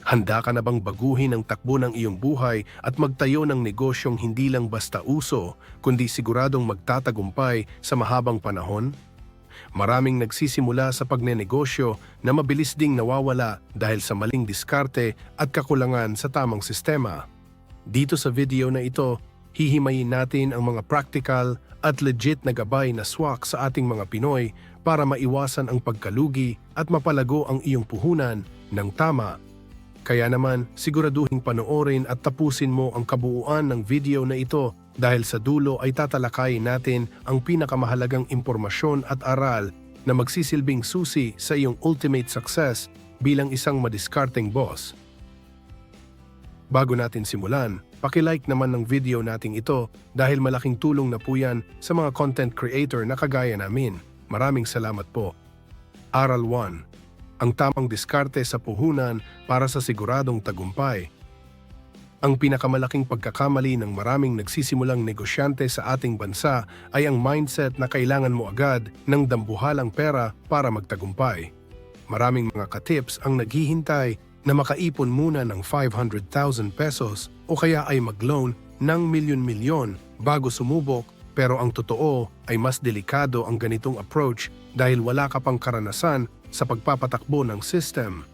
Handa ka na bang baguhin ang takbo ng iyong buhay at magtayo ng negosyong hindi lang basta uso, kundi siguradong magtatagumpay sa mahabang panahon? Maraming nagsisimula sa pagnenegosyo na mabilis ding nawawala dahil sa maling diskarte at kakulangan sa tamang sistema. Dito sa video na ito, hihimayin natin ang mga practical at legit na gabay na swak sa ating mga Pinoy para maiwasan ang pagkalugi at mapalago ang iyong puhunan ng tama. Kaya naman, siguraduhin panoorin at tapusin mo ang kabuuan ng video na ito dahil sa dulo ay tatalakayin natin ang pinakamahalagang impormasyon at aral na magsisilbing susi sa iyong ultimate success bilang isang madiskarteng boss. Bago natin simulan, paki-like naman ng video nating ito dahil malaking tulong na po yan sa mga content creator na kagaya namin. Maraming salamat po. Aral 1. Ang tamang diskarte sa puhunan para sa siguradong tagumpay. Ang pinakamalaking pagkakamali ng maraming nagsisimulang negosyante sa ating bansa ay ang mindset na kailangan mo agad ng dambuhalang pera para magtagumpay. Maraming mga ka-tips ang naghihintay na makaipon muna ng 500,000 pesos o kaya ay mag-loan ng milyon-milyon bago sumubok, pero ang totoo ay mas delikado ang ganitong approach dahil wala ka pang karanasan sa pagpapatakbo ng system.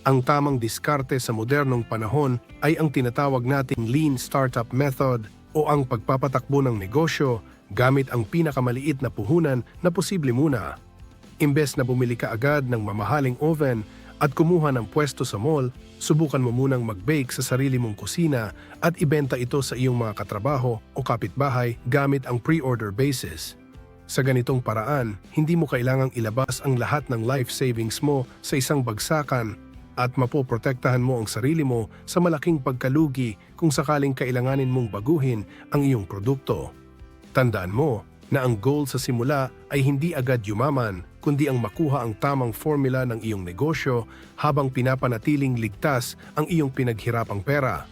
Ang tamang diskarte sa modernong panahon ay ang tinatawag nating lean startup method o ang pagpapatakbo ng negosyo gamit ang pinakamaliit na puhunan na posible muna. Imbes na bumili ka agad ng mamahaling oven at kumuha ng pwesto sa mall, subukan mo munang mag-bake sa sarili mong kusina at ibenta ito sa iyong mga katrabaho o kapitbahay gamit ang pre-order basis. Sa ganitong paraan, hindi mo kailangang ilabas ang lahat ng life savings mo sa isang bagsakan at mapoprotektahan mo ang sarili mo sa malaking pagkalugi kung sakaling kailanganin mong baguhin ang iyong produkto. Tandaan mo na ang goal sa simula ay hindi agad yumaman, kundi ang makuha ang tamang formula ng iyong negosyo habang pinapanatiling ligtas ang iyong pinaghirapang pera.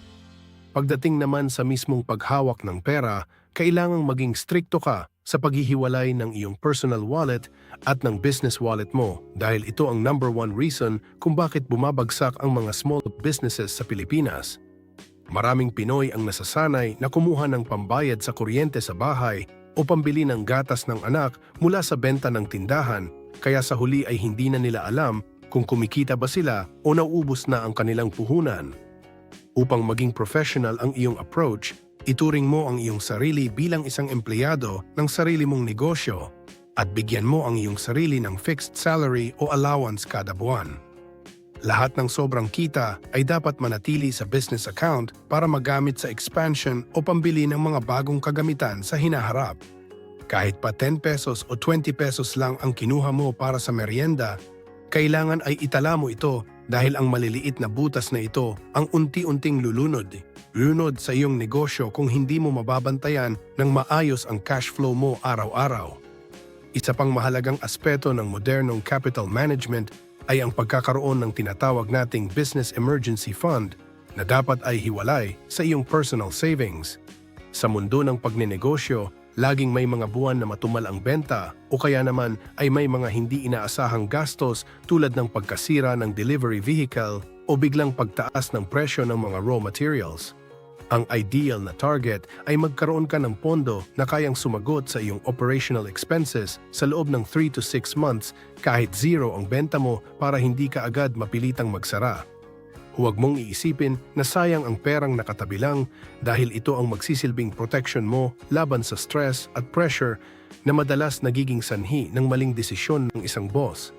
Pagdating naman sa mismong paghawak ng pera, kailangang maging strikto ka sa paghihiwalay ng iyong personal wallet at ng business wallet mo dahil ito ang number one reason kung bakit bumabagsak ang mga small businesses sa Pilipinas. Maraming Pinoy ang nasasanay na kumuha ng pambayad sa kuryente sa bahay o pambili ng gatas ng anak mula sa benta ng tindahan, kaya sa huli ay hindi na nila alam kung kumikita ba sila o nauubos na ang kanilang puhunan. Upang maging professional ang iyong approach, ituring mo ang iyong sarili bilang isang empleyado ng sarili mong negosyo at bigyan mo ang iyong sarili ng fixed salary o allowance kada buwan. Lahat ng sobrang kita ay dapat manatili sa business account para magamit sa expansion o pambili ng mga bagong kagamitan sa hinaharap. Kahit pa 10 pesos o 20 pesos lang ang kinuha mo para sa merienda, kailangan ay itala mo ito dahil ang maliliit na butas na ito ang unti-unting lulunod sa iyong negosyo kung hindi mo mababantayan ng maayos ang cash flow mo araw-araw. Isa pang mahalagang aspeto ng modernong capital management ay ang pagkakaroon ng tinatawag nating business emergency fund na dapat ay hiwalay sa iyong personal savings. Sa mundo ng pagnenegosyo, laging may mga buwan na matumal ang benta o kaya naman ay may mga hindi inaasahang gastos tulad ng pagkasira ng delivery vehicle o biglang pagtaas ng presyo ng mga raw materials. Ang ideal na target ay magkaroon ka ng pondo na kayang sumagot sa iyong operational expenses sa loob ng 3 to 6 months kahit zero ang benta mo para hindi ka agad mapilitang magsara. Huwag mong iisipin na sayang ang perang nakatabi lang dahil ito ang magsisilbing protection mo laban sa stress at pressure na madalas nagiging sanhi ng maling desisyon ng isang boss.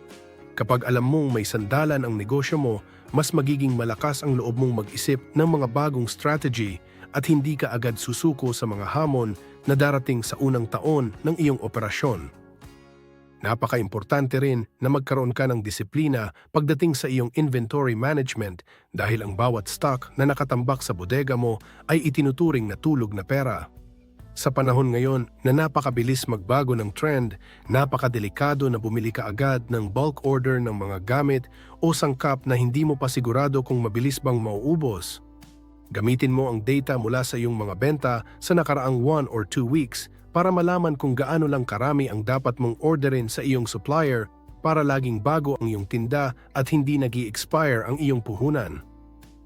Kapag alam mong may sandalan ang negosyo mo, mas magiging malakas ang loob mong mag-isip ng mga bagong strategy at hindi ka agad susuko sa mga hamon na darating sa unang taon ng iyong operasyon. Napaka-importante rin na magkaroon ka ng disiplina pagdating sa iyong inventory management dahil ang bawat stock na nakatambak sa bodega mo ay itinuturing na tulog na pera. Sa panahon ngayon na napakabilis magbago ng trend, napakadelikado na bumili ka agad ng bulk order ng mga gamit o sangkap na hindi mo pa sigurado kung mabilis bang mauubos. Gamitin mo ang data mula sa iyong mga benta sa nakaraang 1 or 2 weeks para malaman kung gaano lang karami ang dapat mong orderin sa iyong supplier para laging bago ang iyong tinda at hindi nag-i-expire ang iyong puhunan.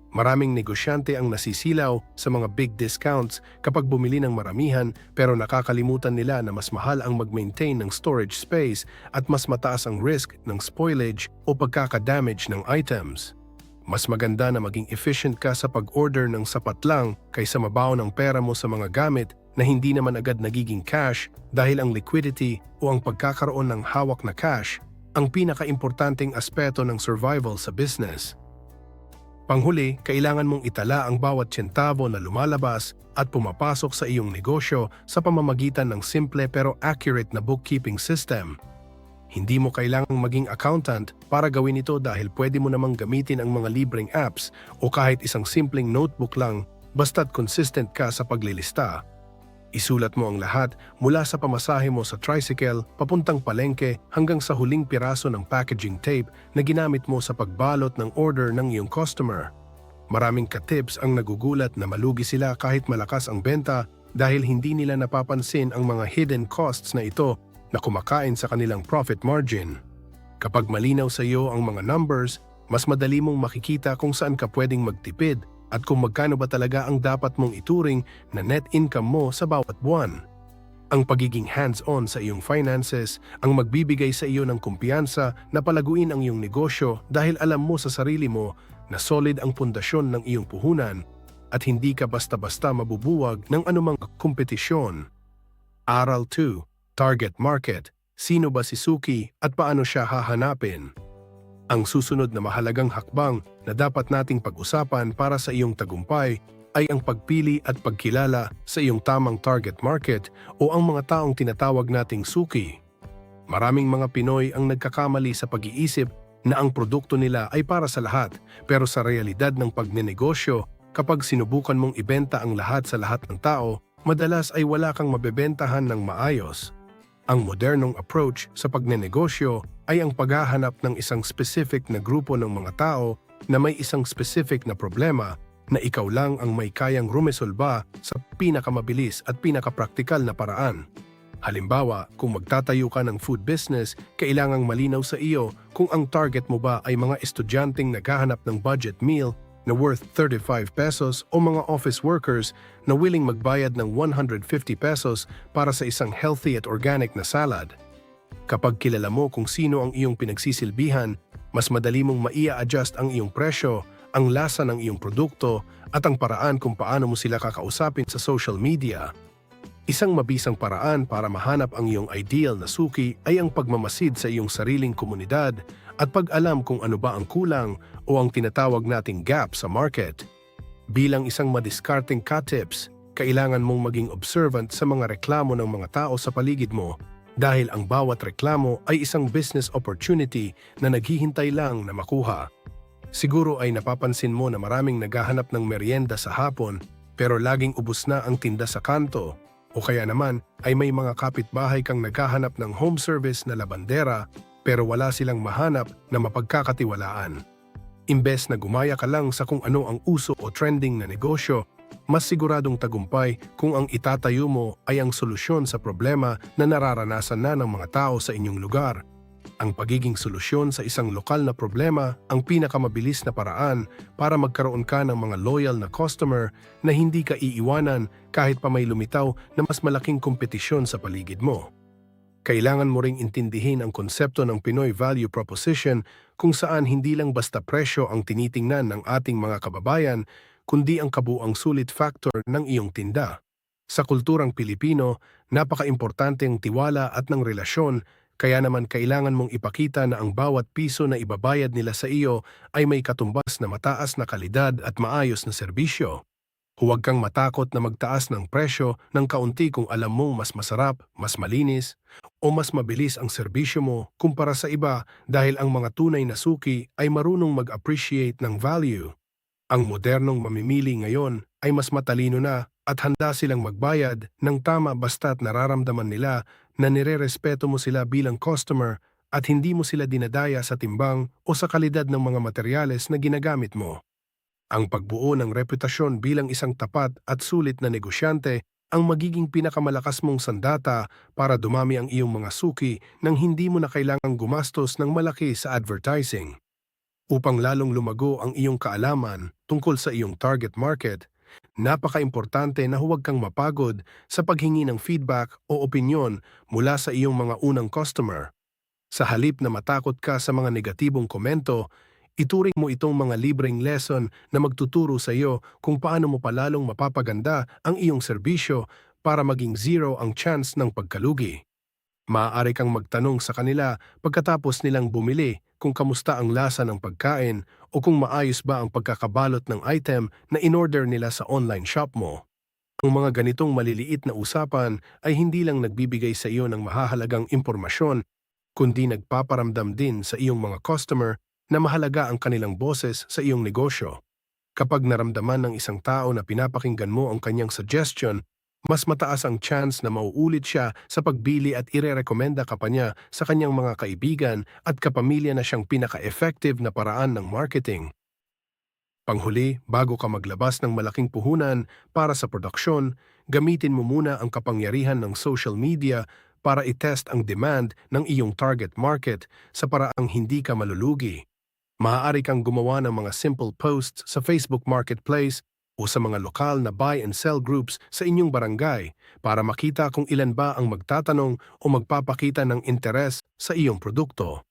Maraming negosyante ang nasisilaw sa mga big discounts kapag bumili ng maramihan pero nakakalimutan nila na mas mahal ang mag-maintain ng storage space at mas mataas ang risk ng spoilage o pagkakadamage ng items. Mas maganda na maging efficient ka sa pag-order ng sapat lang kaysa mabaon ng pera mo sa mga gamit na hindi naman agad nagiging cash dahil ang liquidity o ang pagkakaroon ng hawak na cash ang pinaka-importanting aspeto ng survival sa business. Panghuli, kailangan mong itala ang bawat tsentavo na lumalabas at pumapasok sa iyong negosyo sa pamamagitan ng simple pero accurate na bookkeeping system. Hindi mo kailangang maging accountant para gawin ito dahil pwede mo namang gamitin ang mga libreng apps o kahit isang simpleng notebook lang basta't consistent ka sa paglilista. Isulat mo ang lahat mula sa pamasahe mo sa tricycle, papuntang palengke hanggang sa huling piraso ng packaging tape na ginamit mo sa pagbalot ng order ng iyong customer. Maraming ka-tips ang nagugulat na malugi sila kahit malakas ang benta dahil hindi nila napapansin ang mga hidden costs na ito na kumakain sa kanilang profit margin. Kapag malinaw sa iyo ang mga numbers, mas madali mong makikita kung saan ka pwedeng magtipid at kung magkano ba talaga ang dapat mong ituring na net income mo sa bawat buwan. Ang pagiging hands-on sa iyong finances ang magbibigay sa iyo ng kumpiyansa na palaguin ang iyong negosyo dahil alam mo sa sarili mo na solid ang pundasyon ng iyong puhunan at hindi ka basta-basta mabubuwag ng anumang kompetisyon. Aral 2. Target Market. Sino ba si Suki at paano siya hahanapin? Ang susunod na mahalagang hakbang na dapat nating pag-usapan para sa iyong tagumpay ay ang pagpili at pagkilala sa iyong tamang target market o ang mga taong tinatawag nating suki. Maraming mga Pinoy ang nagkakamali sa pag-iisip na ang produkto nila ay para sa lahat, pero sa realidad ng pagnenegosyo, kapag sinubukan mong ibenta ang lahat sa lahat ng tao, madalas ay wala kang mabebentahan ng maayos. Ang modernong approach sa pagnenegosyo ay ang paghahanap ng isang specific na grupo ng mga tao na may isang specific na problema na ikaw lang ang may kayang rumesolba sa pinakamabilis at pinakapraktikal na paraan. Halimbawa, kung magtatayo ka ng food business, kailangang malinaw sa iyo kung ang target mo ba ay mga estudyanteng naghahanap ng budget meal na worth 35 pesos o mga office workers na willing magbayad ng 150 pesos para sa isang healthy at organic na salad. Kapag kilala mo kung sino ang iyong pinagsisilbihan, mas madali mong maia-adjust ang iyong presyo, ang lasa ng iyong produkto, at ang paraan kung paano mo sila kakausapin sa social media. Isang mabisang paraan para mahanap ang iyong ideal na suki ay ang pagmamasid sa iyong sariling komunidad at pag-alam kung ano ba ang kulang o ang tinatawag nating gap sa market. Bilang isang madiskarteng ka-tips, kailangan mong maging observant sa mga reklamo ng mga tao sa paligid mo dahil ang bawat reklamo ay isang business opportunity na naghihintay lang na makuha. Siguro ay napapansin mo na maraming naghahanap ng merienda sa hapon pero laging ubos na ang tinda sa kanto. O kaya naman ay may mga kapitbahay kang naghahanap ng home service na labandera pero wala silang mahanap na mapagkakatiwalaan. Imbes na gumaya ka lang sa kung ano ang uso o trending na negosyo, mas siguradong tagumpay kung ang itatayo mo ay ang solusyon sa problema na nararanasan na ng mga tao sa inyong lugar. Ang pagiging solusyon sa isang lokal na problema ang pinakamabilis na paraan para magkaroon ka ng mga loyal na customer na hindi ka iiwanan kahit pa may lumitaw na mas malaking kompetisyon sa paligid mo. Kailangan mo ring intindihin ang konsepto ng Pinoy Value Proposition kung saan hindi lang basta presyo ang tinitingnan ng ating mga kababayan, kundi ang kabuuang sulit factor ng iyong tinda. Sa kulturang Pilipino, napaka-importante ang tiwala at ng relasyon, kaya naman kailangan mong ipakita na ang bawat piso na ibabayad nila sa iyo ay may katumbas na mataas na kalidad at maayos na serbisyo. Huwag kang matakot na magtaas ng presyo ng kaunti kung alam mong mas masarap, mas malinis, o mas mabilis ang serbisyo mo kumpara sa iba dahil ang mga tunay na suki ay marunong mag-appreciate ng value. Ang modernong mamimili ngayon ay mas matalino na at handa silang magbayad ng tama basta't nararamdaman nila na nirerespeto mo sila bilang customer at hindi mo sila dinadaya sa timbang o sa kalidad ng mga materyales na ginagamit mo. Ang pagbuo ng reputasyon bilang isang tapat at sulit na negosyante ang magiging pinakamalakas mong sandata para dumami ang iyong mga suki nang hindi mo na kailangang gumastos ng malaki sa advertising. Upang lalong lumago ang iyong kaalaman tungkol sa iyong target market, napaka-importante na huwag kang mapagod sa paghingi ng feedback o opinyon mula sa iyong mga unang customer. Sa halip na matakot ka sa mga negatibong komento, ituring mo itong mga libreng lesson na magtuturo sa iyo kung paano mo palalong mapapaganda ang iyong serbisyo para maging zero ang chance ng pagkalugi. Maaari kang magtanong sa kanila pagkatapos nilang bumili kung kamusta ang lasa ng pagkain o kung maayos ba ang pagkakabalot ng item na in-order nila sa online shop mo. Ang mga ganitong maliliit na usapan ay hindi lang nagbibigay sa iyo ng mahahalagang impormasyon, kundi nagpaparamdam din sa iyong mga customer na mahalaga ang kanilang boses sa iyong negosyo. Kapag naramdaman ng isang tao na pinapakinggan mo ang kanyang suggestion, mas mataas ang chance na mauulit siya sa pagbili at irerekomenda ka pa niya sa kanyang mga kaibigan at kapamilya na siyang pinaka-effective na paraan ng marketing. Panghuli, bago ka maglabas ng malaking puhunan para sa produksyon, gamitin mo muna ang kapangyarihan ng social media para i-test ang demand ng iyong target market sa paraang hindi ka malulugi. Maaari kang gumawa ng mga simple posts sa Facebook Marketplace o sa mga lokal na buy and sell groups sa inyong barangay para makita kung ilan ba ang magtatanong o magpapakita ng interes sa iyong produkto.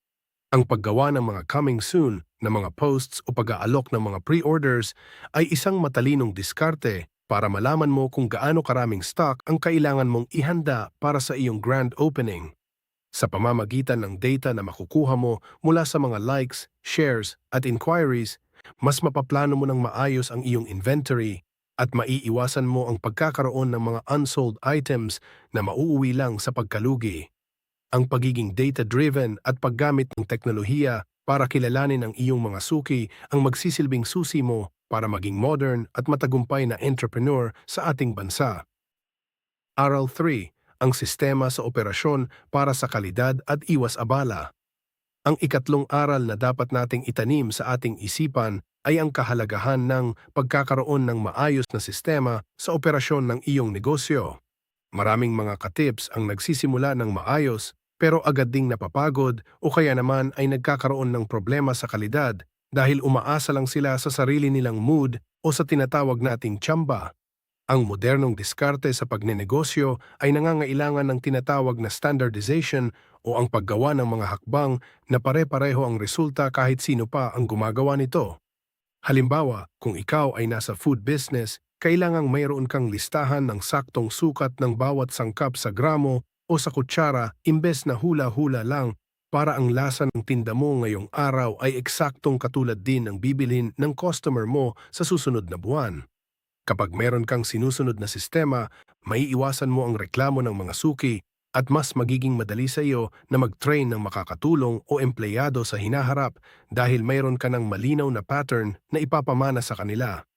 Ang paggawa ng mga coming soon na mga posts o pag-aalok ng mga pre-orders ay isang matalinong diskarte para malaman mo kung gaano karaming stock ang kailangan mong ihanda para sa iyong grand opening. Sa pamamagitan ng data na makukuha mo mula sa mga likes, shares at inquiries, mas mapaplano mo ng maayos ang iyong inventory at maiiwasan mo ang pagkakaroon ng mga unsold items na mauuwi lang sa pagkalugi. Ang pagiging data-driven at paggamit ng teknolohiya para kilalanin ang iyong mga suki ang magsisilbing susi mo para maging modern at matagumpay na entrepreneur sa ating bansa. Aral 3. Ang sistema sa operasyon para sa kalidad at iwas abala. Ang ikatlong aral na dapat nating itanim sa ating isipan ay ang kahalagahan ng pagkakaroon ng maayos na sistema sa operasyon ng iyong negosyo. Maraming mga katips ang nagsisimula ng maayos pero agad ding napapagod o kaya naman ay nagkakaroon ng problema sa kalidad dahil umaasa lang sila sa sarili nilang mood o sa tinatawag nating tsamba. Ang modernong diskarte sa pagnenegosyo ay nangangailangan ng tinatawag na standardization o ang paggawa ng mga hakbang na pare-pareho ang resulta kahit sino pa ang gumagawa nito. Halimbawa, kung ikaw ay nasa food business, kailangang mayroon kang listahan ng saktong sukat ng bawat sangkap sa gramo o sa kutsara imbes na hula-hula lang para ang lasa ng tinda mo ngayong araw ay eksaktong katulad din ng bibilhin ng customer mo sa susunod na buwan. Kapag meron kang sinusunod na sistema, maiiwasan mo ang reklamo ng mga suki at mas magiging madali sa iyo na mag-train ng makakatulong o empleyado sa hinaharap dahil mayroon ka ng malinaw na pattern na ipapamana sa kanila.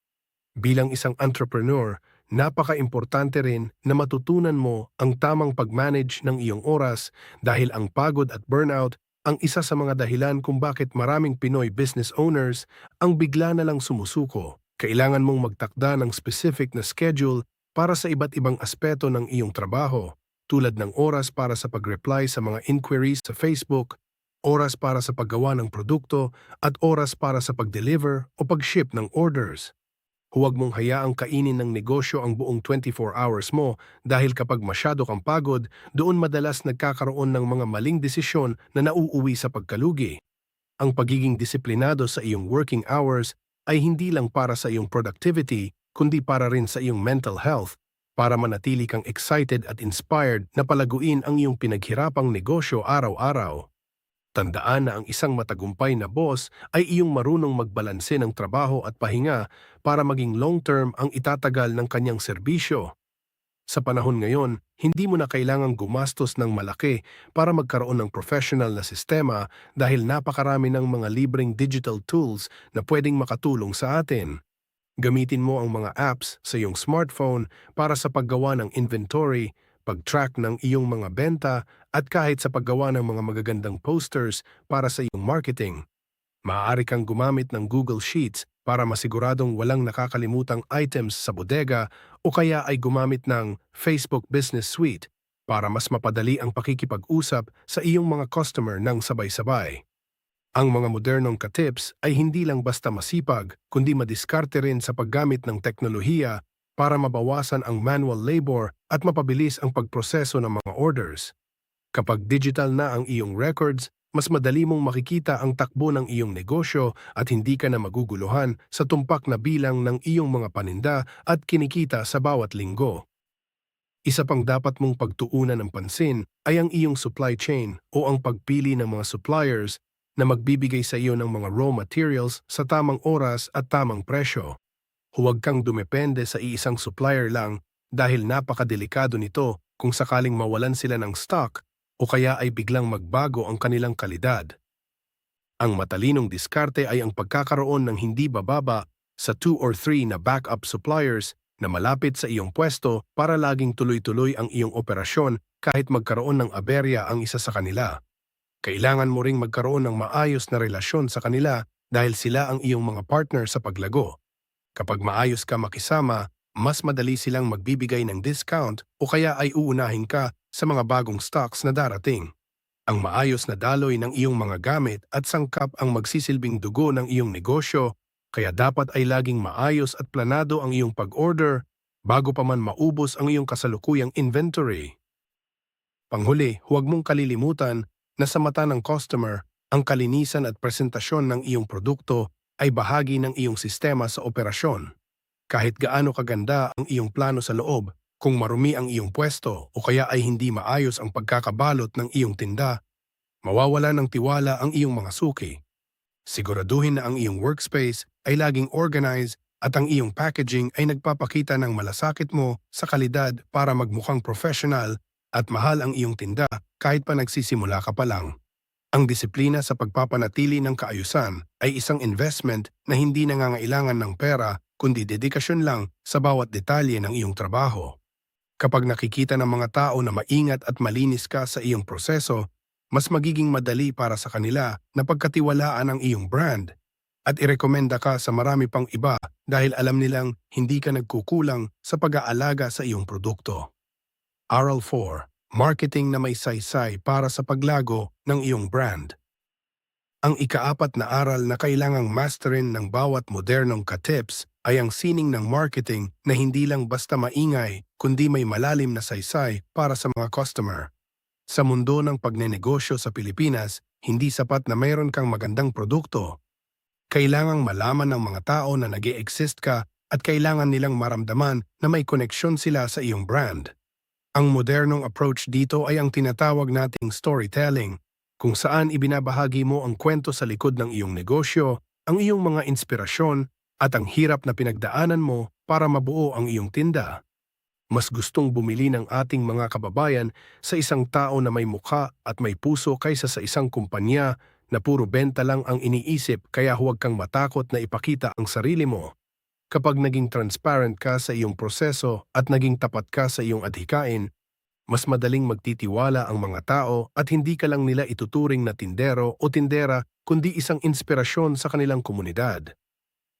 Bilang isang entrepreneur, napaka-importante rin na matutunan mo ang tamang pag-manage ng iyong oras dahil ang pagod at burnout ang isa sa mga dahilan kung bakit maraming Pinoy business owners ang bigla na lang sumusuko. Kailangan mong magtakda ng specific na schedule para sa iba't ibang aspeto ng iyong trabaho, tulad ng oras para sa pag-reply sa mga inquiries sa Facebook, oras para sa paggawa ng produkto, at oras para sa pag-deliver o pag-ship ng orders. Huwag mong hayaang kainin ng negosyo ang buong 24 hours mo dahil kapag masyado kang pagod, doon madalas nagkakaroon ng mga maling desisyon na nauuwi sa pagkalugi. Ang pagiging disiplinado sa iyong working hours ay hindi lang para sa iyong productivity, kundi para rin sa iyong mental health, para manatili kang excited at inspired na palaguin ang iyong pinaghirapang negosyo araw-araw. Tandaan na ang isang matagumpay na boss ay iyong marunong magbalanse ng trabaho at pahinga para maging long-term ang itatagal ng kanyang serbisyo. Sa panahon ngayon, hindi mo na kailangang gumastos ng malaki para magkaroon ng professional na sistema dahil napakarami ng mga libreng digital tools na pwedeng makatulong sa atin. Gamitin mo ang mga apps sa iyong smartphone para sa paggawa ng inventory, pag-track ng iyong mga benta at kahit sa paggawa ng mga magagandang posters para sa iyong marketing. Maaari kang gumamit ng Google Sheets para masiguradong walang nakakalimutang items sa bodega o kaya ay gumamit ng Facebook Business Suite para mas mapadali ang pakikipag-usap sa iyong mga customer ng sabay-sabay. Ang mga modernong ka-tips ay hindi lang basta masipag, kundi madiskarte rin sa paggamit ng teknolohiya para mabawasan ang manual labor at mapabilis ang pagproseso ng mga orders. Kapag digital na ang iyong records, mas madali mong makikita ang takbo ng iyong negosyo at hindi ka na maguguluhan sa tumpak na bilang ng iyong mga paninda at kinikita sa bawat linggo. Isa pang dapat mong pagtuunan ng pansin ay ang iyong supply chain o ang pagpili ng mga suppliers na magbibigay sa iyo ng mga raw materials sa tamang oras at tamang presyo. Huwag kang dumepende sa iisang supplier lang dahil napakadelikado nito kung sakaling mawalan sila ng stock o kaya ay biglang magbago ang kanilang kalidad. Ang matalinong diskarte ay ang pagkakaroon ng hindi bababa sa 2 or 3 na backup suppliers na malapit sa iyong pwesto para laging tuloy-tuloy ang iyong operasyon kahit magkaroon ng aberya ang isa sa kanila. Kailangan mo ring magkaroon ng maayos na relasyon sa kanila dahil sila ang iyong mga partner sa paglago. Kapag maayos ka makisama, mas madali silang magbibigay ng discount o kaya ay uunahin ka sa mga bagong stocks na darating. Ang maayos na daloy ng iyong mga gamit at sangkap ang magsisilbing dugo ng iyong negosyo, kaya dapat ay laging maayos at planado ang iyong pag-order bago pa man maubos ang iyong kasalukuyang inventory. Panghuli, huwag mong kalilimutan na sa mata ng customer, ang kalinisan at presentasyon ng iyong produkto ay bahagi ng iyong sistema sa operasyon. Kahit gaano kaganda ang iyong plano sa loob, kung marumi ang iyong pwesto o kaya ay hindi maayos ang pagkakabalot ng iyong tinda, mawawala ng tiwala ang iyong mga suki. Siguraduhin na ang iyong workspace ay laging organized at ang iyong packaging ay nagpapakita ng malasakit mo sa kalidad para magmukhang professional at mahal ang iyong tinda kahit pa nagsisimula ka pa lang. Ang disiplina sa pagpapanatili ng kaayusan ay isang investment na hindi nangangailangan ng pera kundi dedikasyon lang sa bawat detalye ng iyong trabaho. Kapag nakikita ng mga tao na maingat at malinis ka sa iyong proseso, mas magiging madali para sa kanila na pagkatiwalaan ang iyong brand at irekomenda ka sa marami pang iba dahil alam nilang hindi ka nagkukulang sa pag-aalaga sa iyong produkto. Aral 4. Marketing na may saysay para sa paglago ng iyong brand. Ang ikaapat na aral na kailangang masterin ng bawat modernong ka-tips ay ang sining ng marketing na hindi lang basta maingay kundi may malalim na saysay para sa mga customer. Sa mundo ng pagnenegosyo sa Pilipinas, hindi sapat na mayroon kang magandang produkto. Kailangang malaman ng mga tao na nag-e-exist ka at kailangan nilang maramdaman na may koneksyon sila sa iyong brand. Ang modernong approach dito ay ang tinatawag nating storytelling, kung saan ibinabahagi mo ang kwento sa likod ng iyong negosyo, ang iyong mga inspirasyon, at ang hirap na pinagdaanan mo para mabuo ang iyong tinda. Mas gustong bumili ng ating mga kababayan sa isang tao na may mukha at may puso kaysa sa isang kumpanya na puro benta lang ang iniisip, kaya huwag kang matakot na ipakita ang sarili mo. Kapag naging transparent ka sa iyong proseso at naging tapat ka sa iyong adhikain, mas madaling magtitiwala ang mga tao at hindi ka lang nila ituturing na tindero o tindera kundi isang inspirasyon sa kanilang komunidad.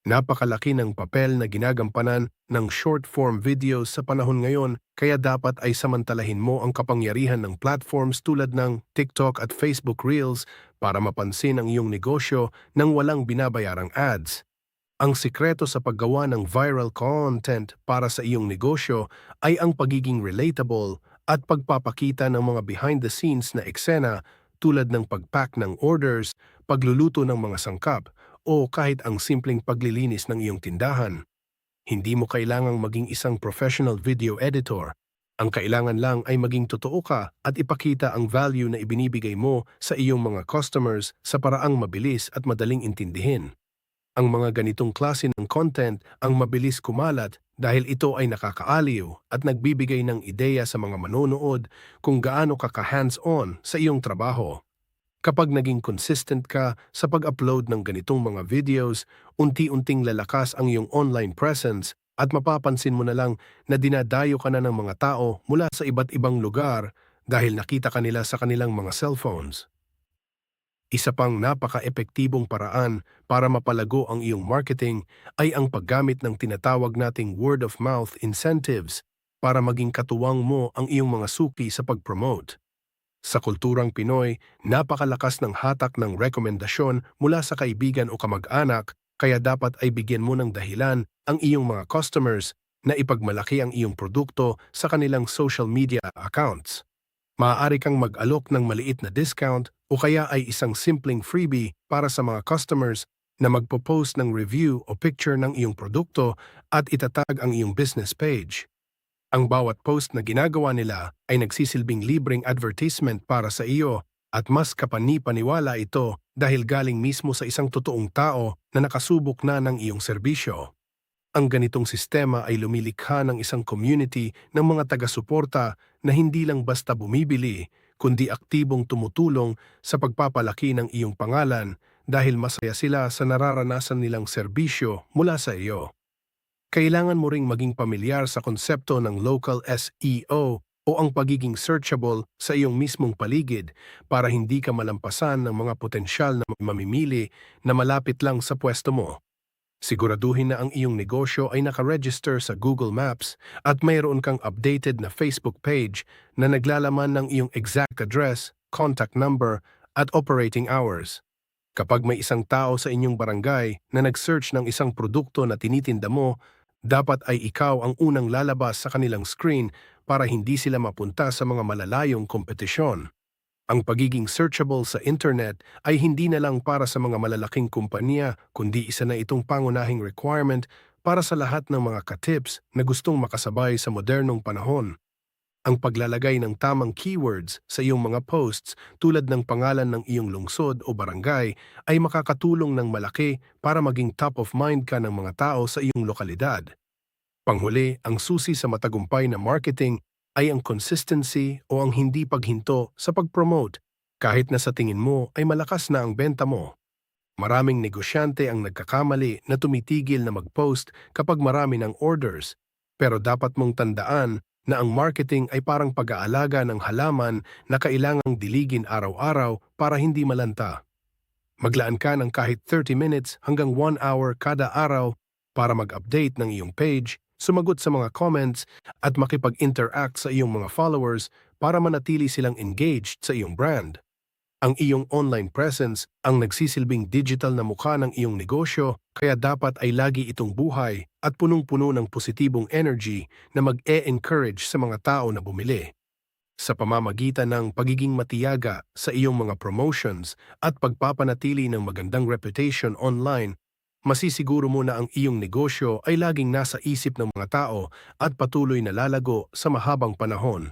Napakalaki ng papel na ginagampanan ng short-form videos sa panahon ngayon, kaya dapat ay samantalahin mo ang kapangyarihan ng platforms tulad ng TikTok at Facebook Reels para mapansin ang iyong negosyo nang walang binabayarang ads. Ang sikreto sa paggawa ng viral content para sa iyong negosyo ay ang pagiging relatable at pagpapakita ng mga behind-the-scenes na eksena tulad ng pag-pack ng orders, pagluluto ng mga sangkap, o kahit ang simpleng paglilinis ng iyong tindahan. Hindi mo kailangang maging isang professional video editor. Ang kailangan lang ay maging totoo ka at ipakita ang value na ibinibigay mo sa iyong mga customers sa paraang mabilis at madaling intindihin. Ang mga ganitong klase ng content ang mabilis kumalat dahil ito ay nakakaaliw at nagbibigay ng ideya sa mga manonood kung gaano ka hands-on sa iyong trabaho. Kapag naging consistent ka sa pag-upload ng ganitong mga videos, unti-unting lalakas ang iyong online presence at mapapansin mo na lang na dinadayo ka na ng mga tao mula sa iba't ibang lugar dahil nakita ka nila sa kanilang mga cellphones. Isa pang napaka-epektibong paraan para mapalago ang iyong marketing ay ang paggamit ng tinatawag nating word-of-mouth incentives para maging katuwang mo ang iyong mga suki sa pag-promote. Sa kulturang Pinoy, napakalakas ng hatak ng rekomendasyon mula sa kaibigan o kamag-anak, kaya dapat ay bigyan mo ng dahilan ang iyong mga customers na ipagmalaki ang iyong produkto sa kanilang social media accounts. Maaari kang mag-alok ng maliit na discount o kaya ay isang simpleng freebie para sa mga customers na magpo-post ng review o picture ng iyong produkto at itatag ang iyong business page. Ang bawat post na ginagawa nila ay nagsisilbing libreng advertisement para sa iyo at mas kapani-paniwala ito dahil galing mismo sa isang totoong tao na nakasubok na ng iyong serbisyo. Ang ganitong sistema ay lumilikha ng isang community ng mga taga-suporta na hindi lang basta bumibili, kundi aktibong tumutulong sa pagpapalaki ng iyong pangalan dahil masaya sila sa nararanasan nilang serbisyo mula sa iyo. Kailangan mo ring maging pamilyar sa konsepto ng local SEO o ang pagiging searchable sa iyong mismong paligid para hindi ka malampasan ng mga potensyal na mamimili na malapit lang sa pwesto mo. Siguraduhin na ang iyong negosyo ay nakaregister sa Google Maps at mayroon kang updated na Facebook page na naglalaman ng iyong exact address, contact number, at operating hours. Kapag may isang tao sa inyong barangay na nag-search ng isang produkto na tinitinda mo, dapat ay ikaw ang unang lalabas sa kanilang screen para hindi sila mapunta sa mga malalayong kompetisyon. Ang pagiging searchable sa internet ay hindi na lang para sa mga malalaking kumpanya, kundi isa na itong pangunahing requirement para sa lahat ng mga katips na gustong makasabay sa modernong panahon. Ang paglalagay ng tamang keywords sa iyong mga posts tulad ng pangalan ng iyong lungsod o barangay ay makakatulong ng malaki para maging top of mind ka ng mga tao sa iyong lokalidad. Panghuli, ang susi sa matagumpay na marketing ay ang consistency o ang hindi paghinto sa pag-promote kahit na sa tingin mo ay malakas na ang benta mo. Maraming negosyante ang nagkakamali na tumitigil na mag-post kapag marami ng orders, pero dapat mong tandaan na ang marketing ay parang pag-aalaga ng halaman na kailangang diligin araw-araw para hindi malanta. Maglaan ka ng kahit 30 minutes hanggang 1 hour kada araw para mag-update ng iyong page, sumagot sa mga comments at makipag-interact sa iyong mga followers para manatili silang engaged sa iyong brand. Ang iyong online presence ang nagsisilbing digital na mukha ng iyong negosyo, kaya dapat ay lagi itong buhay at punong-puno ng positibong energy na mag-e-encourage sa mga tao na bumili. Sa pamamagitan ng pagiging matiyaga sa iyong mga promotions at pagpapanatili ng magandang reputation online, masisiguro mo na ang iyong negosyo ay laging nasa isip ng mga tao at patuloy na lalago sa mahabang panahon.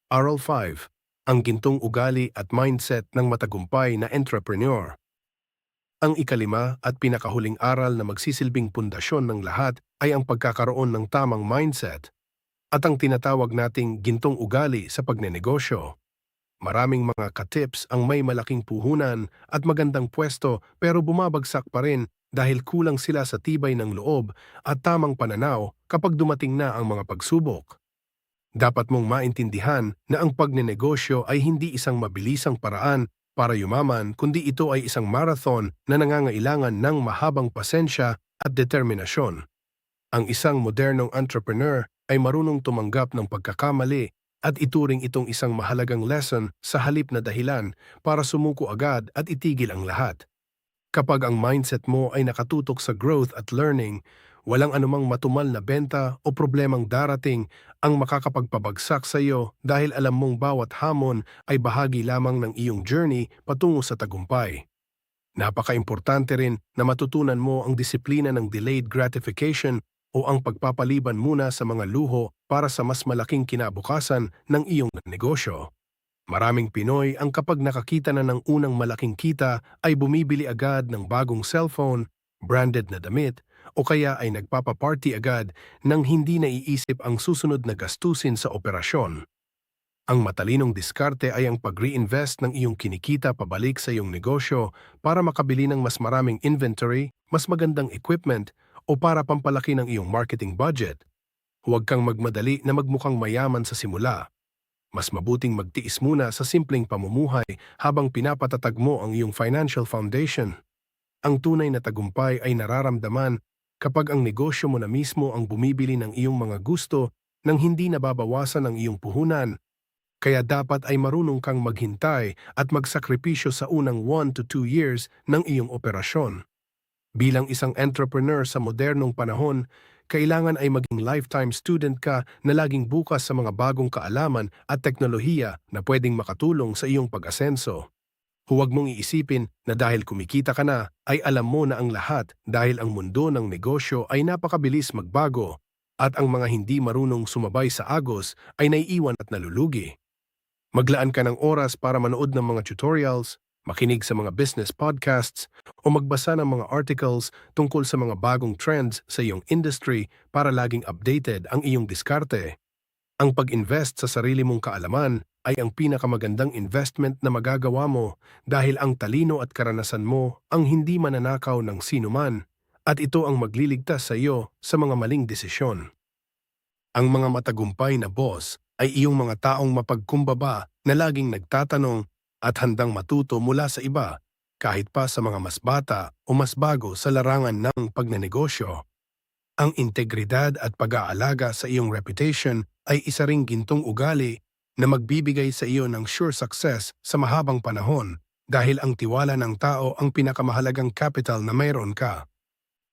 Aral 5. Ang gintong ugali at mindset ng matagumpay na entrepreneur. Ang ikalima at pinakahuling aral na magsisilbing pundasyon ng lahat ay ang pagkakaroon ng tamang mindset at ang tinatawag nating gintong ugali sa pagnenegosyo. Maraming mga katips ang may malaking puhunan at magandang pwesto pero bumabagsak pa rin dahil kulang sila sa tibay ng loob at tamang pananaw kapag dumating na ang mga pagsubok. Dapat mong maintindihan na ang pagnenegosyo ay hindi isang mabilisang paraan para yumaman, kundi ito ay isang marathon na nangangailangan ng mahabang pasensya at determinasyon. Ang isang modernong entrepreneur ay marunong tumanggap ng pagkakamali at ituring itong isang mahalagang lesson sa halip na dahilan para sumuko agad at itigil ang lahat. Kapag ang mindset mo ay nakatutok sa growth at learning, walang anumang matumal na benta o problemang darating ang makakapagpabagsak sa iyo dahil alam mong bawat hamon ay bahagi lamang ng iyong journey patungo sa tagumpay. Napaka-importante rin na matutunan mo ang disiplina ng delayed gratification o ang pagpapaliban muna sa mga luho para sa mas malaking kinabukasan ng iyong negosyo. Maraming Pinoy ang kapag nakakita na ng unang malaking kita ay bumibili agad ng bagong cellphone, branded na damit, o kaya ay nagpapaparty agad nang hindi naiisip ang susunod na gastusin sa operasyon. Ang matalinong diskarte ay ang pag-reinvest ng iyong kinikita pabalik sa iyong negosyo para makabili ng mas maraming inventory, mas magandang equipment, o para pampalaki ng iyong marketing budget. Huwag kang magmadali na magmukhang mayaman sa simula. Mas mabuting magtiis muna sa simpleng pamumuhay habang pinapatatag mo ang iyong financial foundation. Ang tunay na tagumpay ay nararamdaman kapag ang negosyo mo na mismo ang bumibili ng iyong mga gusto nang hindi nababawasan ang iyong puhunan. Kaya dapat ay marunong kang maghintay at magsakripisyo sa unang 1 to 2 years ng iyong operasyon. Bilang isang entrepreneur sa modernong panahon, kailangan ay maging lifetime student ka na laging bukas sa mga bagong kaalaman at teknolohiya na pwedeng makatulong sa iyong pag-asenso. Huwag mong iisipin na dahil kumikita ka na, ay alam mo na ang lahat dahil ang mundo ng negosyo ay napakabilis magbago at ang mga hindi marunong sumabay sa agos ay naiiwan at nalulugi. Maglaan ka ng oras para manood ng mga tutorials, makinig sa mga business podcasts, o magbasa ng mga articles tungkol sa mga bagong trends sa iyong industry para laging updated ang iyong diskarte. Ang pag-invest sa sarili mong kaalaman ay ang pinakamagandang investment na magagawa mo dahil ang talino at karanasan mo ang hindi mananakaw ng sinuman at ito ang magliligtas sa iyo sa mga maling desisyon. Ang mga matagumpay na boss ay iyong mga taong mapagkumbaba na laging nagtatanong at handang matuto mula sa iba kahit pa sa mga mas bata o mas bago sa larangan ng pagnenegosyo. Ang integridad at pag-aalaga sa iyong reputation ay isa ring gintong ugali na magbibigay sa iyo ng sure success sa mahabang panahon dahil ang tiwala ng tao ang pinakamahalagang capital na mayroon ka.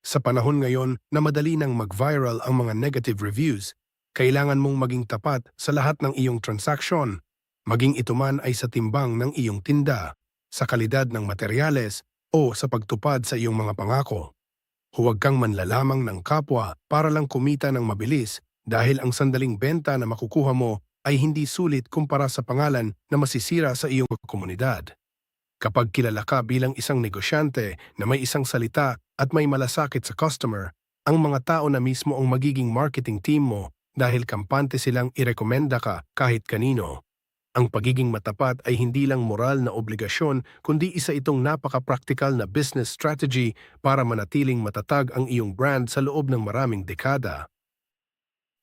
Sa panahon ngayon na madali nang mag-viral ang mga negative reviews, kailangan mong maging tapat sa lahat ng iyong transaksyon, maging ito man ay sa timbang ng iyong tinda, sa kalidad ng materyales o sa pagtupad sa iyong mga pangako. Huwag kang manlalamang ng kapwa para lang kumita ng mabilis dahil ang sandaling benta na makukuha mo ay hindi sulit kumpara sa pangalan na masisira sa iyong komunidad. Kapag kilala ka bilang isang negosyante na may isang salita at may malasakit sa customer, ang mga tao na mismo ang magiging marketing team mo dahil kampante silang irekomenda ka kahit kanino. Ang pagiging matapat ay hindi lang moral na obligasyon kundi isa itong napaka-practical na business strategy para manatiling matatag ang iyong brand sa loob ng maraming dekada.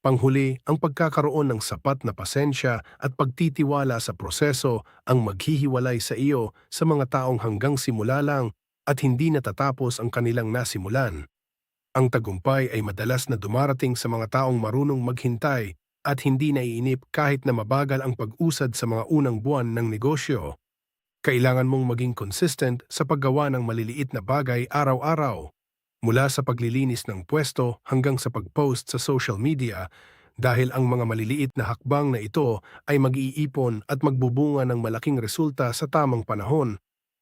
Panghuli, ang pagkakaroon ng sapat na pasensya at pagtitiwala sa proseso ang maghihiwalay sa iyo sa mga taong hanggang simula lang at hindi natatapos ang kanilang nasimulan. Ang tagumpay ay madalas na dumarating sa mga taong marunong maghintay at hindi naiinip kahit na mabagal ang pag-usad sa mga unang buwan ng negosyo. Kailangan mong maging consistent sa paggawa ng maliliit na bagay araw-araw, mula sa paglilinis ng pwesto hanggang sa pag-post sa social media dahil ang mga maliliit na hakbang na ito ay mag-iipon at magbubunga ng malaking resulta sa tamang panahon.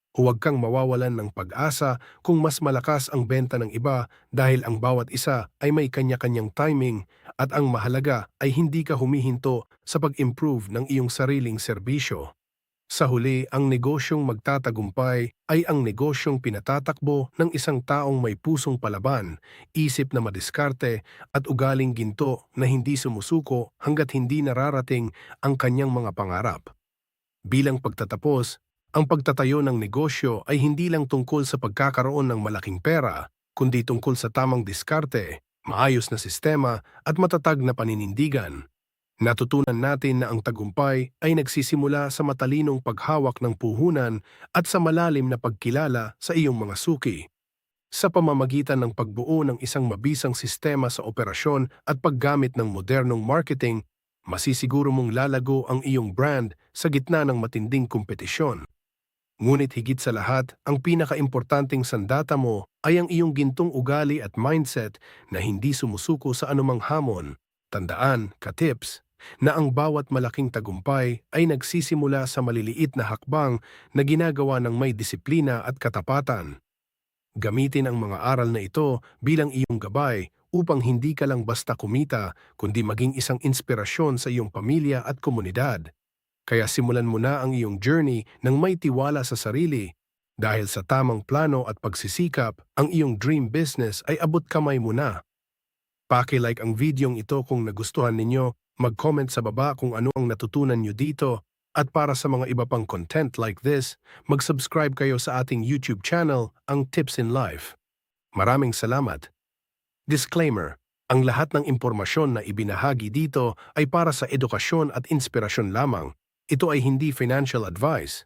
Huwag kang mawawalan ng pag-asa kung mas malakas ang benta ng iba dahil ang bawat isa ay may kanya-kanyang timing at ang mahalaga ay hindi ka humihinto sa pag-improve ng iyong sariling serbisyo. Sa huli, ang negosyong magtatagumpay ay ang negosyong pinatatakbo ng isang taong may pusong palaban, isip na madiskarte at ugaling ginto na hindi sumusuko hanggat hindi nararating ang kanyang mga pangarap. Bilang pagtatapos, ang pagtatayo ng negosyo ay hindi lang tungkol sa pagkakaroon ng malaking pera, kundi tungkol sa tamang diskarte, maayos na sistema at matatag na paninindigan. Natutunan natin na ang tagumpay ay nagsisimula sa matalinong paghawak ng puhunan at sa malalim na pagkilala sa iyong mga suki. Sa pamamagitan ng pagbuo ng isang mabisang sistema sa operasyon at paggamit ng modernong marketing, masisiguro mong lalago ang iyong brand sa gitna ng matinding kompetisyon. Ngunit higit sa lahat, ang pinakaimportanteng sandata mo ay ang iyong gintong ugali at mindset na hindi sumusuko sa anumang hamon. Tandaan, ka-tips, na ang bawat malaking tagumpay ay nagsisimula sa maliliit na hakbang na ginagawa ng may disiplina at katapatan. Gamitin ang mga aral na ito bilang iyong gabay upang hindi ka lang basta kumita, kundi maging isang inspirasyon sa iyong pamilya at komunidad. Kaya simulan mo na ang iyong journey ng may tiwala sa sarili. Dahil sa tamang plano at pagsisikap, ang iyong dream business ay abot kamay mo na. Paki-like ang videong ito kung nagustuhan ninyo, mag-comment sa baba kung ano ang natutunan nyo dito, at para sa mga iba pang content like this, mag-subscribe kayo sa ating YouTube channel, ang Tips in Life. Maraming salamat. Disclaimer: ang lahat ng impormasyon na ibinahagi dito ay para sa edukasyon at inspirasyon lamang. Ito ay hindi financial advice.